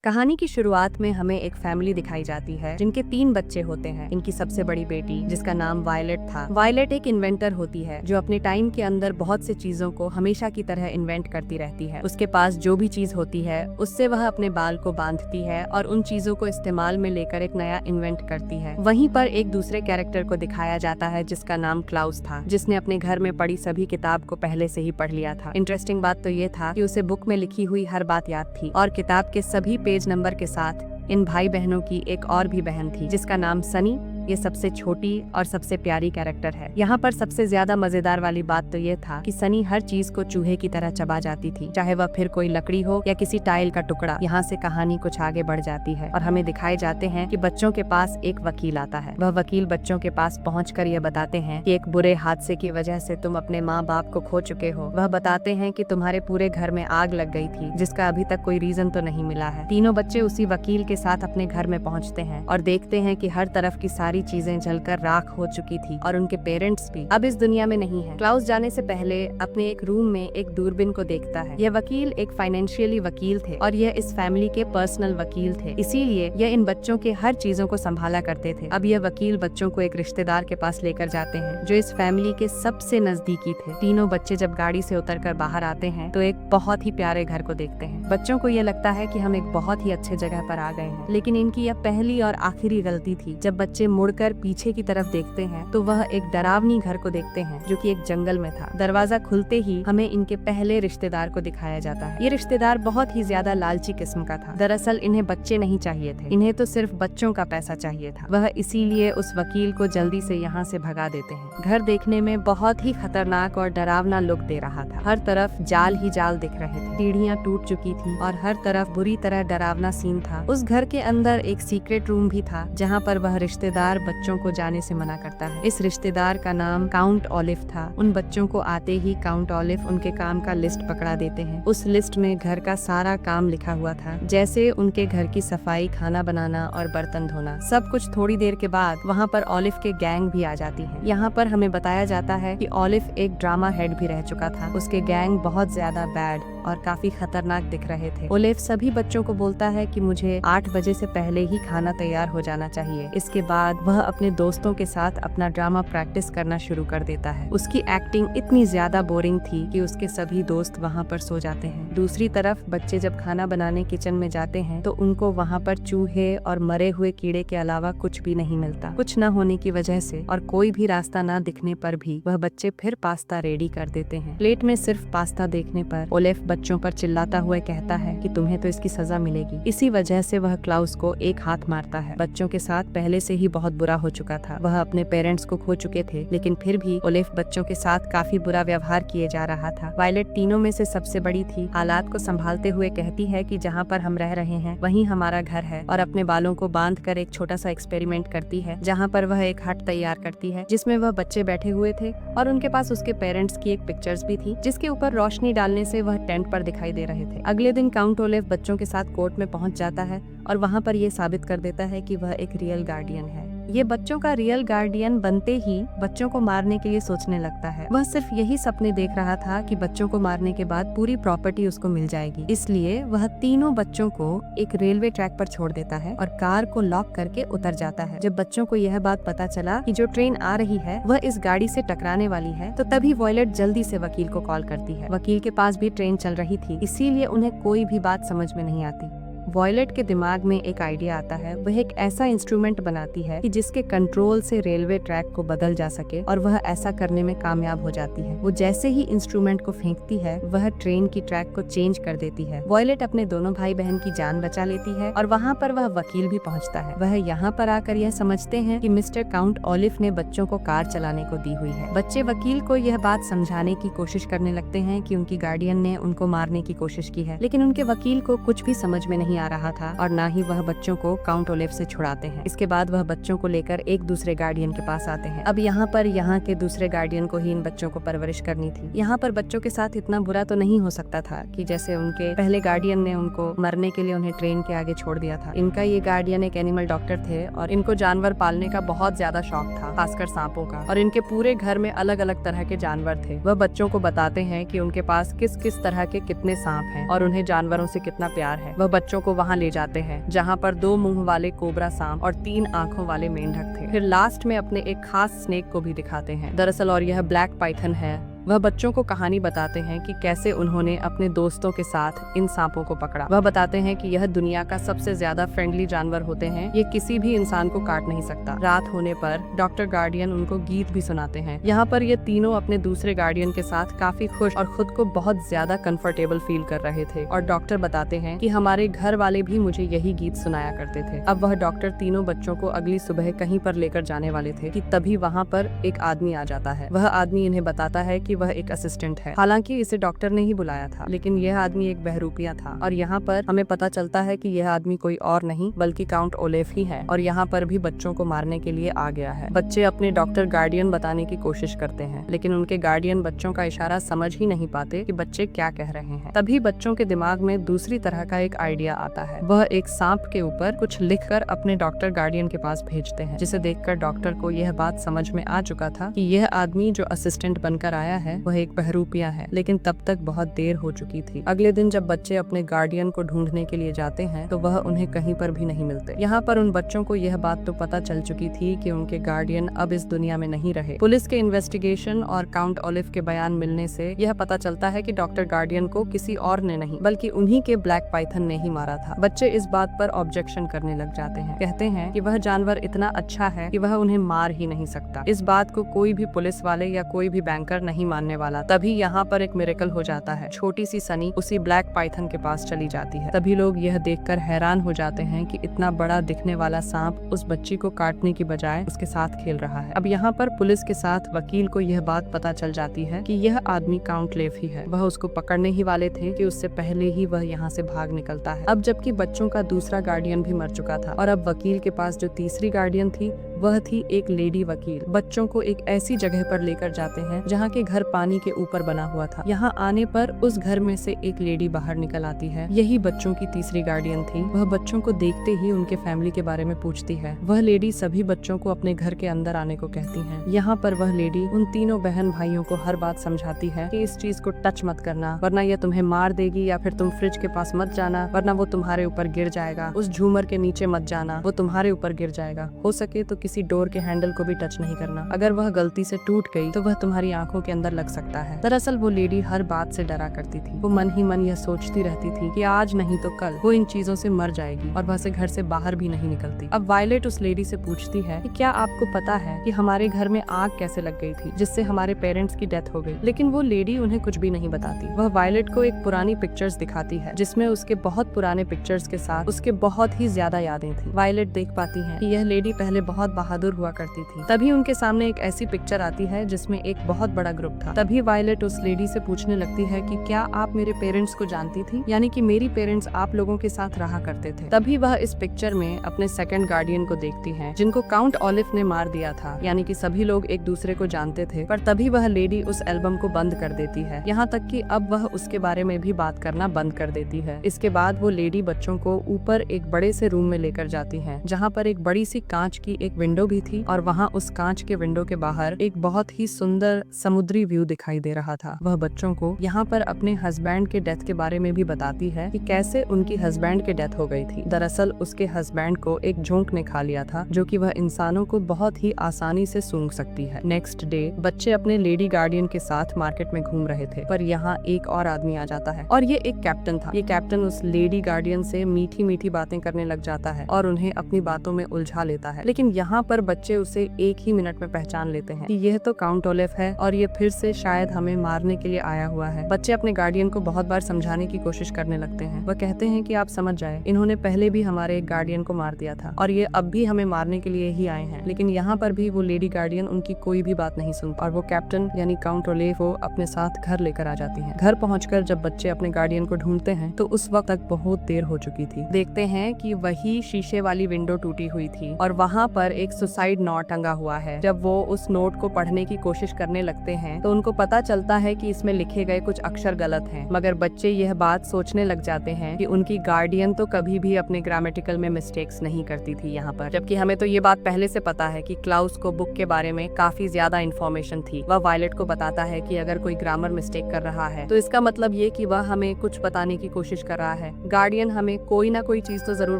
कहानी की शुरुआत में हमें एक फैमिली दिखाई जाती है जिनके 3 बच्चे होते हैं। इनकी सबसे बड़ी बेटी जिसका नाम वायलेट था। वायलेट एक इन्वेंटर होती है जो अपने टाइम के अंदर बहुत से चीजों को हमेशा की तरह इन्वेंट करती रहती है। उसके पास जो भी चीज होती है उससे वह अपने बाल को बांधती है और उन चीजों को इस्तेमाल में लेकर एक नया इन्वेंट करती है। वहीं पर एक दूसरे कैरेक्टर को दिखाया जाता है जिसका नाम क्लाउस था, जिसने अपने घर में पड़ी सभी किताब को पहले से ही पढ़ लिया था। इंटरेस्टिंग बात तो ये था कि उसे बुक में लिखी हुई हर बात याद थी और किताब के सभी पेज नंबर के साथ इन भाई बहनों की एक और भी बहन थी जिसका नाम सनी। ये सबसे छोटी और सबसे प्यारी कैरेक्टर है। यहाँ पर सबसे ज्यादा मजेदार वाली बात तो ये था कि सनी हर चीज को चूहे की तरह चबा जाती थी, चाहे वह फिर कोई लकड़ी हो या किसी टाइल का टुकड़ा। यहाँ से कहानी कुछ आगे बढ़ जाती है और हमें दिखाए जाते हैं कि बच्चों के पास एक वकील आता है। वह वकील बच्चों के पास पहुंचकर ये बताते हैं कि एक बुरे हादसे की वजह से तुम अपने माँ बाप को खो चुके हो। वह बताते हैं कि तुम्हारे पूरे घर में आग लग गई थी जिसका अभी तक कोई रीजन तो नहीं मिला है। तीनों बच्चे उसी वकील के साथ अपने घर में पहुँचते हैं और देखते हैं कि हर तरफ की सारी चीजें जलकर राख हो चुकी थी और उनके पेरेंट्स भी अब इस दुनिया में नहीं है। क्लाउस जाने से पहले अपने एक रूम में एक दूरबीन को देखता है। यह वकील एक फाइनेंशियली वकील थे और यह इस फैमिली के पर्सनल वकील थे, इसीलिए यह इन बच्चों के हर चीजों को संभाला करते थे। अब यह वकील बच्चों को एक रिश्तेदार के पास लेकर जाते हैं जो इस फैमिली के सबसे नजदीकी थे। तीनों बच्चे जब गाड़ी से उतरकर बाहर आते हैं तो एक बहुत ही प्यारे घर को देखते हैं। बच्चों को यह लगता है कि हम एक बहुत ही अच्छे जगह पर आ गए हैं, लेकिन इनकी यह पहली और आखिरी गलती थी। जब बच्चे मुड़कर पीछे की तरफ देखते हैं तो वह एक डरावनी घर को देखते हैं जो कि एक जंगल में था। दरवाजा खुलते ही हमें इनके पहले रिश्तेदार को दिखाया जाता है। ये रिश्तेदार बहुत ही ज्यादा लालची किस्म का था। दरअसल इन्हें बच्चे नहीं चाहिए थे, इन्हें तो सिर्फ बच्चों का पैसा चाहिए था। वह इसीलिए उस वकील को जल्दी से यहाँ से भगा देते हैं। घर देखने में बहुत ही खतरनाक और डरावना लुक दे रहा था। हर तरफ जाल ही जाल दिख रहे थे, सीढ़ियाँ टूट चुकी थी और हर तरफ बुरी तरह डरावना सीन था। उस घर के अंदर एक सीक्रेट रूम भी था जहाँ पर वह रिश्तेदार बच्चों को जाने से मना करता है। इस रिश्तेदार का नाम काउंट ऑलिव था। उन बच्चों को आते ही काउंट ऑलिव उनके काम का लिस्ट पकड़ा देते हैं। उस लिस्ट में घर का सारा काम लिखा हुआ था, जैसे उनके घर की सफाई, खाना बनाना और बर्तन धोना, सब कुछ। थोड़ी देर के बाद वहाँ पर ऑलिव के गैंग भी आ जाती है। यहाँ पर हमें बताया जाता है कि ऑलिव एक ड्रामा हेड भी रह चुका था। उसके गैंग बहुत ज्यादा बैड और काफी खतरनाक दिख रहे थे। ओलिव सभी बच्चों को बोलता है कि मुझे 8 बजे से पहले ही खाना तैयार हो जाना चाहिए। इसके बाद वह अपने दोस्तों के साथ अपना ड्रामा प्रैक्टिस करना शुरू कर देता है। उसकी एक्टिंग इतनी ज्यादा बोरिंग थी कि उसके सभी दोस्त वहाँ पर सो जाते हैं। दूसरी तरफ बच्चे जब खाना बनाने किचन में जाते हैं तो उनको वहाँ पर चूहे और मरे हुए कीड़े के अलावा कुछ भी नहीं मिलता। कुछ न होने की वजह से और कोई भी रास्ता न दिखने पर भी वह बच्चे फिर पास्ता रेडी कर देते हैं। प्लेट में सिर्फ पास्ता देखने पर ओलिव बच्चों पर चिल्लाता हुआ कहता है कि तुम्हें तो इसकी सजा मिलेगी। इसी वजह से वह क्लाउस को एक हाथ मारता है। बच्चों के साथ पहले से ही बहुत बुरा हो चुका था। वह अपने पेरेंट्स को खो चुके थे, लेकिन फिर भी ओलिव बच्चों के साथ काफी बुरा व्यवहार किए जा रहा था। वायलेट तीनों में से सबसे बड़ी थी। हालात को संभालते हुए कहती है कि जहाँ पर हम रह रहे हैं वहीं हमारा घर है और अपने बालों को बांध कर एक छोटा सा एक्सपेरिमेंट करती है जहाँ पर वह एक हट तैयार करती है जिसमें वह बच्चे बैठे हुए थे और उनके पास उसके पेरेंट्स की एक पिक्चर्स भी थी जिसके ऊपर रोशनी डालने से वह टेंट पर दिखाई दे रहे थे। अगले दिन काउंट ओलिव बच्चों के साथ कोर्ट में पहुंच जाता है और वहां पर ये साबित कर देता है कि वह एक रियल गार्डियन है। ये बच्चों का रियल गार्डियन बनते ही बच्चों को मारने के लिए सोचने लगता है। वह सिर्फ यही सपने देख रहा था कि बच्चों को मारने के बाद पूरी प्रॉपर्टी उसको मिल जाएगी, इसलिए वह तीनों बच्चों को एक रेलवे ट्रैक पर छोड़ देता है और कार को लॉक करके उतर जाता है। जब बच्चों को यह बात पता चला कि जो ट्रेन आ रही है वह इस गाड़ी से टकराने वाली है तो तभी वायलेट जल्दी से वकील को कॉल करती है। वकील के पास भी ट्रेन चल रही थी, इसीलिए उन्हें कोई भी बात समझ में नहीं आती। वायलेट के दिमाग में एक आइडिया आता है। वह एक ऐसा इंस्ट्रूमेंट बनाती है कि जिसके कंट्रोल से रेलवे ट्रैक को बदल जा सके और वह ऐसा करने में कामयाब हो जाती है। वो जैसे ही इंस्ट्रूमेंट को फेंकती है वह ट्रेन की ट्रैक को चेंज कर देती है। वायलेट अपने दोनों भाई बहन की जान बचा लेती है और वहाँ पर वह वकील भी पहुँचता है। वह यहाँ पर आकर यह समझते हैं कि मिस्टर काउंट ऑलिव ने बच्चों को कार चलाने को दी हुई है। बच्चे वकील को यह बात समझाने की कोशिश करने लगते हैं कि उनकी गार्डियन ने उनको मारने की कोशिश की है, लेकिन उनके वकील को कुछ भी समझ में नहीं आ रहा था और ना ही वह बच्चों को काउंट ओलिव से छुड़ाते हैं। इसके बाद वह बच्चों को लेकर एक दूसरे गार्डियन के पास आते हैं। अब यहाँ पर यहाँ के दूसरे गार्डियन को ही इन बच्चों को परवरिश करनी थी। यहाँ पर बच्चों के साथ इतना बुरा तो नहीं हो सकता था कि जैसे उनके पहले गार्डियन ने उनको मरने के लिए उन्हें ट्रेन के आगे छोड़ दिया था। इनका ये गार्डियन एक एनिमल डॉक्टर थे और इनको जानवर पालने का बहुत ज्यादा शौक था, खासकर सांपों का, और इनके पूरे घर में अलग अलग तरह के जानवर थे। वह बच्चों को बताते हैं कि उनके पास किस किस तरह के कितने सांप हैं और उन्हें जानवरों से कितना प्यार है। वह बच्चों को वहाँ ले जाते हैं जहाँ पर 2 मुंह वाले कोबरा सांप और 3 आंखों वाले मेंढक थे। फिर लास्ट में अपने एक खास स्नेक को भी दिखाते हैं दरअसल, और यह ब्लैक पाइथन है। वह बच्चों को कहानी बताते हैं कि कैसे उन्होंने अपने दोस्तों के साथ इन सांपों को पकड़ा। वह बताते हैं कि यह दुनिया का सबसे ज्यादा फ्रेंडली जानवर होते हैं, ये किसी भी इंसान को काट नहीं सकता। रात होने पर डॉक्टर गार्डियन उनको गीत भी सुनाते हैं। यहाँ पर ये तीनों अपने दूसरे गार्डियन के साथ काफी खुश और खुद को बहुत ज्यादा कंफर्टेबल फील कर रहे थे। और डॉक्टर बताते हैं कि हमारे घर वाले भी मुझे यही गीत सुनाया करते थे। अब वह डॉक्टर तीनों बच्चों को अगली सुबह कहीं पर लेकर जाने वाले थे कि तभी वहाँ पर एक आदमी आ जाता है। वह आदमी इन्हें बताता है कि वह एक असिस्टेंट है। हालांकि इसे डॉक्टर ने ही बुलाया था, लेकिन यह आदमी एक बहरूपिया था। और यहाँ पर हमें पता चलता है कि यह आदमी कोई और नहीं बल्कि काउंट ओलेफ ही है, और यहाँ पर भी बच्चों को मारने के लिए आ गया है। बच्चे अपने डॉक्टर गार्डियन बताने की कोशिश करते हैं, लेकिन उनके गार्डियन बच्चों का इशारा समझ ही नहीं पाते कि बच्चे क्या कह रहे हैं। तभी बच्चों के दिमाग में दूसरी तरह का एक आइडिया आता है। वह एक सांप के ऊपर कुछ लिखकर अपने डॉक्टर गार्डियन के पास भेजते हैं, जिसे देखकर डॉक्टर को यह बात समझ में आ चुका था कि यह आदमी जो असिस्टेंट बनकर आया है वह एक बहरूपिया है। लेकिन तब तक बहुत देर हो चुकी थी। अगले दिन जब बच्चे अपने गार्डियन को ढूंढने के लिए जाते हैं तो वह उन्हें कहीं पर भी नहीं मिलते। यहाँ पर उन बच्चों को यह बात तो पता चल चुकी थी कि उनके गार्डियन अब इस दुनिया में नहीं रहे। पुलिस के इन्वेस्टिगेशन और काउंट ओलिव के बयान मिलने से यह पता चलता है कि डॉक्टर गार्डियन को किसी और ने नहीं बल्कि उन्हीं के ब्लैक पाइथन ने ही मारा था। बच्चे इस बात पर ऑब्जेक्शन करने लग जाते हैं, कहते हैं कि वह जानवर इतना अच्छा है कि वह उन्हें मार ही नहीं सकता। इस बात को कोई भी पुलिस वाले या कोई भी बैंकर नहीं मानने वाला। तभी यहाँ पर एक मिरेकल हो जाता है। छोटी सी सनी उसी ब्लैक पाइथन के पास चली जाती है। तभी लोग यह देखकर हैरान हो जाते हैं कि इतना बड़ा दिखने वाला सांप उस बच्ची को काटने की बजाय उसके साथ खेल रहा है। अब यहाँ पर पुलिस के साथ वकील को यह बात पता चल जाती है कि यह आदमी काउंट लेफ ही है। वह उसको पकड़ने ही वाले थे कि उससे पहले ही वह यहाँ से भाग निकलता है। अब जबकि बच्चों का दूसरा गार्डियन भी मर चुका था और अब वकील के पास जो तीसरी गार्डियन थी वह थी एक लेडी वकील। बच्चों को एक ऐसी जगह पर लेकर जाते हैं जहाँ के घर पानी के ऊपर बना हुआ था। यहाँ आने पर उस घर में से एक लेडी बाहर निकल आती है। यही बच्चों की तीसरी गार्डियन थी। वह बच्चों को देखते ही उनके फैमिली के बारे में पूछती है। वह लेडी सभी बच्चों को अपने घर के अंदर आने को कहती है। यहाँ पर वह लेडी उन तीनों बहन भाइयों को हर बात समझाती है कि इस चीज को टच मत करना, वरना यह तुम्हें मार देगी, या फिर तुम फ्रिज के पास मत जाना वरना वो तुम्हारे ऊपर गिर जाएगा। उस झूमर के नीचे मत जाना, वो तुम्हारे ऊपर गिर जाएगा। हो सके तो किसी डोर के हैंडल को भी टच नहीं करना, अगर वह गलती से टूट गई तो वह तुम्हारी आंखों के अंदर लग सकता है। दरअसल वो लेडी हर बात से डरा करती थी। वो मन ही मन यह सोचती रहती थी कि आज नहीं तो कल वो इन चीजों से मर जाएगी और वह से घर से बाहर भी नहीं निकलती। अब वायलेट उस लेडी से पूछती है कि क्या आपको पता है कि हमारे घर में आग कैसे लग गई थी जिससे हमारे पेरेंट्स की डेथ हो गई। लेकिन वो लेडी उन्हें कुछ भी नहीं बताती। वह वायलेट को एक पुरानी पिक्चर्स दिखाती है जिसमें उसके बहुत पुराने पिक्चर्स के साथ उसके बहुत ही ज्यादा यादें थी। वायलेट देख पाती है कि यह लेडी पहले बहुत बहादुर हुआ करती थी। तभी उनके सामने एक ऐसी पिक्चर आती है जिसमें एक बहुत बड़ा ग्रुप था। तभी वायलेट उस लेडी से पूछने लगती है कि क्या आप मेरे पेरेंट्स को जानती थी, यानी कि मेरी पेरेंट्स आप लोगों के साथ रहा करते थे। तभी वह इस पिक्चर में अपने सेकंड गार्डियन को देखती है जिनको काउंट ओलिव ने मार दिया था, यानी कि सभी लोग एक दूसरे को जानते थे। पर तभी वह लेडी उस एल्बम को बंद कर देती है, यहाँ तक कि अब वह उसके बारे में भी बात करना बंद कर देती है। इसके बाद वो लेडी बच्चों को ऊपर एक बड़े से रूम में लेकर जाती है जहाँ पर एक बड़ी सी कांच की एक विंडो भी थी और वहाँ उस कांच के विंडो के बाहर एक बहुत ही सुंदर समुद्री व्यू दिखाई दे रहा था। वह बच्चों को यहाँ पर अपने हस्बैंड के डेथ के बारे में भी बताती है कि कैसे उनकी हस्बैंड की डेथ हो गई थी। दरअसल उसके हस्बैंड को एक जोंक ने खा लिया था जो कि वह इंसानों को बहुत ही आसानी से सूंघ सकती है। नेक्स्ट डे बच्चे अपने लेडी गार्डियन के साथ मार्केट में घूम रहे थे, पर यहाँ एक और आदमी आ जाता है और ये एक कैप्टन था। ये कैप्टन उस लेडी गार्डियन से मीठी मीठी बातें करने लग जाता है और उन्हें अपनी बातों में उलझा लेता है। लेकिन यहाँ पर बच्चे उसे एक ही मिनट में पहचान लेते हैं कि यह तो काउंट ओलिव है और ये फिर से शायद हमें मारने के लिए आया हुआ है। बच्चे अपने गार्डियन को बहुत बार समझाने की कोशिश करने लगते हैं। वह कहते हैं कि आप समझ जाए, इन्होंने पहले भी हमारे एक गार्डियन को मार दिया था और ये अब भी हमें मारने के लिए ही आए हैं। लेकिन यहाँ पर भी वो लेडी गार्डियन उनकी कोई भी बात नहीं सुनती और वो कैप्टन यानी काउंट ओलिव को अपने साथ घर लेकर आ जाती है। घर पहुंचकर जब बच्चे अपने गार्डियन को ढूंढते हैं तो उस वक्त तक बहुत देर हो चुकी थी। देखते हैं कि वही शीशे वाली विंडो टूटी हुई थी और वहाँ पर एक सुसाइड नोट टंगा हुआ है। जब वो उस नोट को पढ़ने की कोशिश करने लगते हैं तो उनको पता चलता है कि इसमें लिखे गए कुछ अक्षर गलत हैं। मगर बच्चे यह बात सोचने लग जाते हैं कि उनकी गार्डियन तो कभी भी अपने ग्रामेटिकल में मिस्टेक्स नहीं करती थी यहाँ पर, जबकि हमें तो ये बात पहले से पता है कि क्लाउस को बुक के बारे में काफी ज्यादा इन्फॉर्मेशन थी। वह वायलेट को बताता है कि अगर कोई ग्रामर मिस्टेक कर रहा है तो इसका मतलब ये कि वह हमें कुछ बताने की कोशिश कर रहा है। गार्डियन हमें कोई ना कोई चीज तो जरूर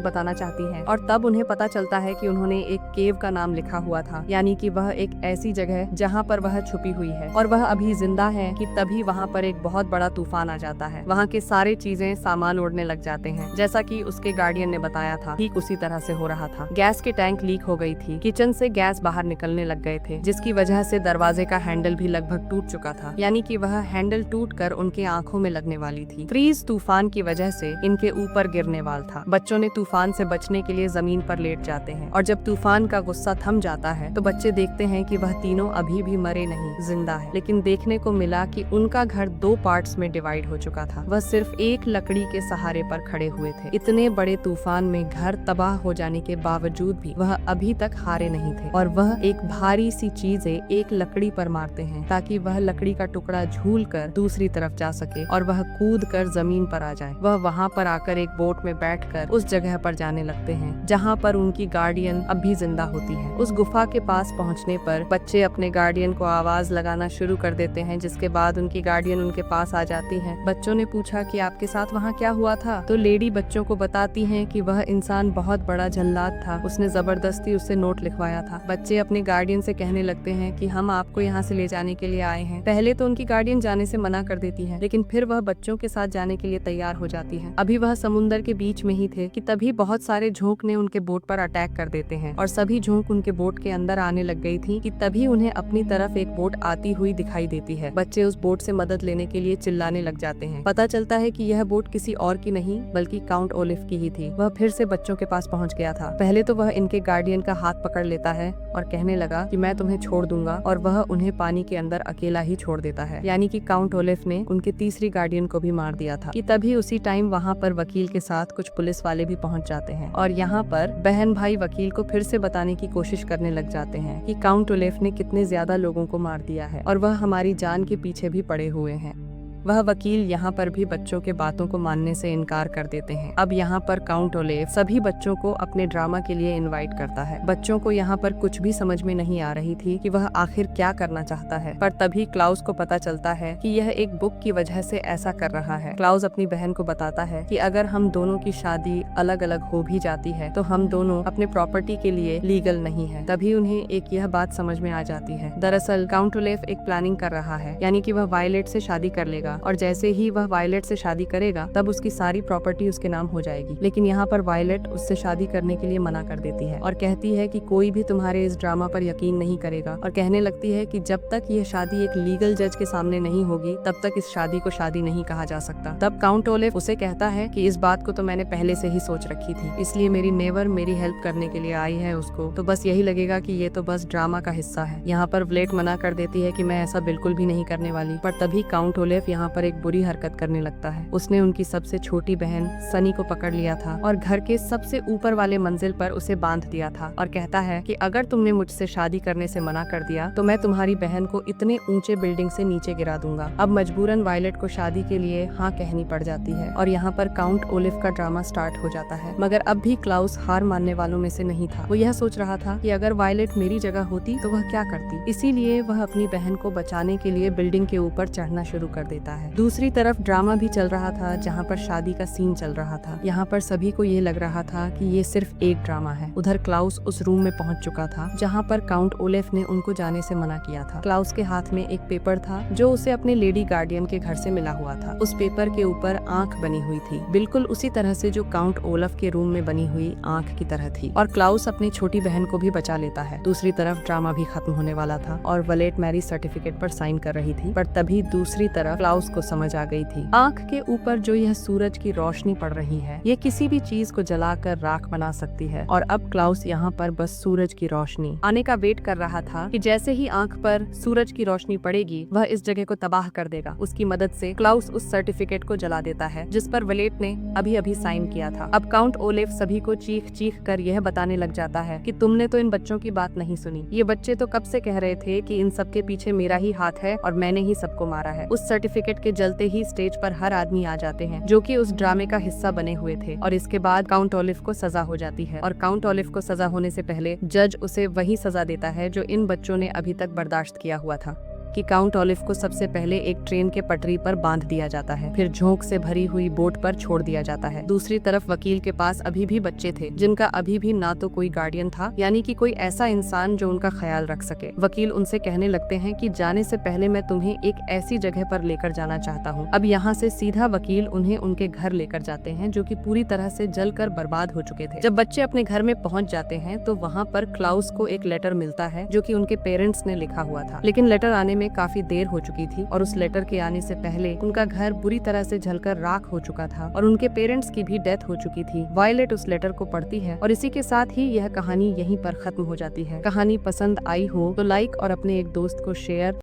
बताना चाहती है और तब उन्हें पता चलता है कि उन्होंने एक केव का नाम लिखा हुआ था, यानी कि वह एक ऐसी जगह जहाँ पर वह छुपी हुई है और वह अभी जिंदा है कि तभी वहाँ पर एक बहुत बड़ा तूफान आ जाता है। वहाँ के सारे चीजें सामान उड़ने लग जाते हैं, जैसा कि उसके गार्डियन ने बताया था। ठीक उसी तरह से हो रहा था। गैस की टैंक लीक हो गई थी, किचन से गैस बाहर निकलने लग गए थे, जिसकी वजह से दरवाजे का हैंडल भी लगभग टूट चुका था, यानी कि वह हैंडल टूटकर उनके आंखों में लगने वाली थी। फ्रीज तूफान की वजह से इनके ऊपर गिरने वाला था। बच्चों ने तूफान से बचने के लिए जमीन पर लेट जाते हैं और जब तूफान का गुस्सा थम जाता है तो बच्चे देखते हैं कि वह तीनों अभी भी मरे नहीं, जिंदा है। लेकिन देखने को मिला कि उनका घर 2 पार्ट्स में डिवाइड हो चुका था। वह सिर्फ एक लकड़ी के सहारे पर खड़े हुए थे। इतने बड़े तूफान में घर तबाह हो जाने के बावजूद भी वह अभी तक हारे नहीं थे और वह एक भारी सी चीजें एक लकड़ी पर मारते हैं ताकि वह लकड़ी का टुकड़ा झूल कर दूसरी तरफ जा सके और वह कूद कर जमीन पर आ जाए। वह वहाँ पर आकर एक बोट में बैठकर उस जगह पर जाने लगते हैं जहाँ पर उनकी गार्डियन अब भी जिंदा होती है। उस गुफा के पास पहुँचने पर बच्चे अपने गार्डियन को आवाज लगाना शुरू कर देते हैं, जिसके बाद उनकी गार्डियन उनके पास आ जाती है। बच्चों ने पूछा कि आपके साथ वहाँ क्या हुआ था, तो लेडी बच्चों को बताती हैं कि वह इंसान बहुत बड़ा जल्लाद था, उसने जबरदस्ती उससे नोट लिखवाया था। बच्चे अपने गार्डियन से कहने लगते हैं कि हम आपको यहाँ से ले जाने के लिए आए हैं। पहले तो उनकी गार्डियन जाने से मना कर देती है, लेकिन फिर वह बच्चों के साथ जाने के लिए तैयार हो जाती है। अभी वह समुंदर के बीच में ही थे कि तभी बहुत सारे झोंक ने उनके बोट पर अटैक कर देते हैं और सभी झोंक उनके बोट के अंदर आने लग गई थी कि तभी उन्हें अपनी तरफ एक बोट आती हुई दिखाई देती है। बच्चे उस बोट से मदद लेने के लिए चिल्लाने लग जाते हैं। पता चलता है कि यह बोट किसी और की नहीं बल्कि काउंट ओलिव की ही थी। वह फिर से बच्चों के पास पहुंच गया था। पहले तो वह इनके गार्डियन का हाथ पकड़ लेता है और कहने लगा कि मैं तुम्हें छोड़ दूंगा, और वह उन्हें पानी के अंदर अकेला ही छोड़ देता है, यानी कि काउंट ओलिव ने उनके तीसरी गार्डियन को भी मार दिया था। कि तभी उसी टाइम वहाँ पर वकील के साथ कुछ पुलिस वाले भी पहुंच जाते हैं और यहाँ पर बहन भाई वकील को फिर से बताने की कोशिश करने लग जाते हैं कि काउंट ओलिव ने कितने ज्यादा लोगों को मार दिया है और वह हमारी जान के पीछे भी पड़े हुए हैं। वह वकील यहाँ पर भी बच्चों के बातों को मानने से इनकार कर देते हैं। अब यहाँ पर काउंट ओलिव सभी बच्चों को अपने ड्रामा के लिए इनवाइट करता है। बच्चों को यहाँ पर कुछ भी समझ में नहीं आ रही थी कि वह आखिर क्या करना चाहता है, पर तभी क्लाउस को पता चलता है कि यह एक बुक की वजह से ऐसा कर रहा है। क्लाउस अपनी बहन को बताता है कि अगर हम दोनों की शादी अलग अलग हो भी जाती है तो हम दोनों अपने प्रॉपर्टी के लिए लीगल नहीं है। तभी उन्हें एक यह बात समझ में आ जाती है। दरअसल काउंट ओलिव एक प्लानिंग कर रहा है, यानी कि वह वायलेट से शादी कर लेगा और जैसे ही वह वायलेट से शादी करेगा तब उसकी सारी प्रॉपर्टी उसके नाम हो जाएगी। लेकिन यहाँ पर वायलेट उससे शादी करने के लिए मना कर देती है और कहती है कि कोई भी तुम्हारे इस ड्रामा पर यकीन नहीं करेगा, और कहने लगती है कि जब तक यह शादी एक लीगल जज के सामने नहीं होगी तब तक इस शादी को शादी नहीं कहा जा सकता। तब काउंट ओलिव उसे कहता है कि इस बात को तो मैंने पहले से ही सोच रखी थी, इसलिए मेरी नेवर मेरी हेल्प करने के लिए आई है, उसको तो बस यही लगेगा कि ये तो बस ड्रामा का हिस्सा है। यहाँ पर व्लेट मना कर देती है कि मैं ऐसा बिल्कुल भी नहीं करने वाली, पर तभी काउंट ओलिव यहाँ पर एक बुरी हरकत करने लगता है। उसने उनकी सबसे छोटी बहन सनी को पकड़ लिया था और घर के सबसे ऊपर वाले मंजिल पर उसे बांध दिया था और कहता है कि अगर तुमने मुझसे शादी करने से मना कर दिया तो मैं तुम्हारी बहन को इतने ऊंचे बिल्डिंग से नीचे गिरा दूंगा। अब मजबूरन वायलेट को शादी के लिए हाँ कहनी पड़ जाती है और यहाँ पर काउंट ओलिव का ड्रामा स्टार्ट हो जाता है। मगर अब भी क्लाउस हार मानने वालों में से नहीं था। वो यह सोच रहा था कि अगर वायलेट मेरी जगह होती तो वह क्या करती, इसीलिए वह अपनी बहन को बचाने के लिए बिल्डिंग के ऊपर चढ़ना शुरू कर देता है। दूसरी तरफ ड्रामा भी चल रहा था जहाँ पर शादी का सीन चल रहा था। यहाँ पर सभी को ये लग रहा था कि ये सिर्फ एक ड्रामा है। उधर क्लाउस उस रूम में पहुंच चुका था जहाँ पर काउंट ओलिव ने उनको जाने से मना किया था। क्लाउस के हाथ में एक पेपर था जो उसे अपने लेडी गार्डियन के घर से मिला हुआ था। उस पेपर के ऊपर आंख बनी हुई थी, बिल्कुल उसी तरह से जो काउंट ओलिव के रूम में बनी हुई आंख की तरह थी, और क्लाउस अपनी छोटी बहन को भी बचा लेता है। दूसरी तरफ ड्रामा भी खत्म होने वाला था और वायलेट मैरिज सर्टिफिकेट पर साइन कर रही थी, पर तभी दूसरी तरफ क्लाउस क्लाउस को समझ आ गई थी। आंख के ऊपर जो यह सूरज की रोशनी पड़ रही है, ये किसी भी चीज को जलाकर राख बना सकती है। और अब क्लाउस यहाँ पर बस सूरज की रोशनी आने का वेट कर रहा था कि जैसे ही आंख पर सूरज की रोशनी पड़ेगी, वह इस जगह को तबाह कर देगा। उसकी मदद से क्लाउस उस सर्टिफिकेट को जला देता है जिस पर वलेट ने अभी अभी साइन किया था। अब काउंट ओलेफ सभी को चीख चीख कर यह बताने लग जाता है कि तुमने तो इन बच्चों की बात नहीं सुनी। ये बच्चे तो कब से कह रहे थे कि इन सब के पीछे मेरा ही हाथ है और मैंने ही सबको मारा है। उस सर्टिफिकेट के जलते ही स्टेज पर हर आदमी आ जाते हैं जो कि उस ड्रामे का हिस्सा बने हुए थे। और इसके बाद काउंट ओलिव को सजा हो जाती है। और काउंट ओलिव को सजा होने से पहले जज उसे वही सजा देता है जो इन बच्चों ने अभी तक बर्दाश्त किया हुआ था, कि काउंट ओलिव को सबसे पहले एक ट्रेन के पटरी पर बांध दिया जाता है, फिर झोंक से भरी हुई बोट पर छोड़ दिया जाता है। दूसरी तरफ वकील के पास अभी भी बच्चे थे जिनका अभी भी ना तो कोई गार्डियन था, यानी कि कोई ऐसा इंसान जो उनका ख्याल रख सके। वकील उनसे कहने लगते हैं कि जाने से पहले मैं तुम्हें एक ऐसी जगह पर लेकर जाना चाहता हूँ। अब यहाँ से सीधा वकील उन्हें उनके घर लेकर जाते हैं जो कि पूरी तरह से जलकर बर्बाद हो चुके थे। जब बच्चे अपने घर में पहुँच जाते हैं तो वहाँ पर क्लाउस को एक लेटर मिलता है जो कि उनके पेरेंट्स ने लिखा हुआ था, लेकिन लेटर आने में काफी देर हो चुकी थी और उस लेटर के आने से पहले उनका घर बुरी तरह से जलकर राख हो चुका था और उनके पेरेंट्स की भी डेथ हो चुकी थी। वायलेट उस लेटर को पढ़ती है और इसी के साथ ही यह कहानी यहीं पर खत्म हो जाती है। कहानी पसंद आई हो तो लाइक और अपने एक दोस्त को शेयर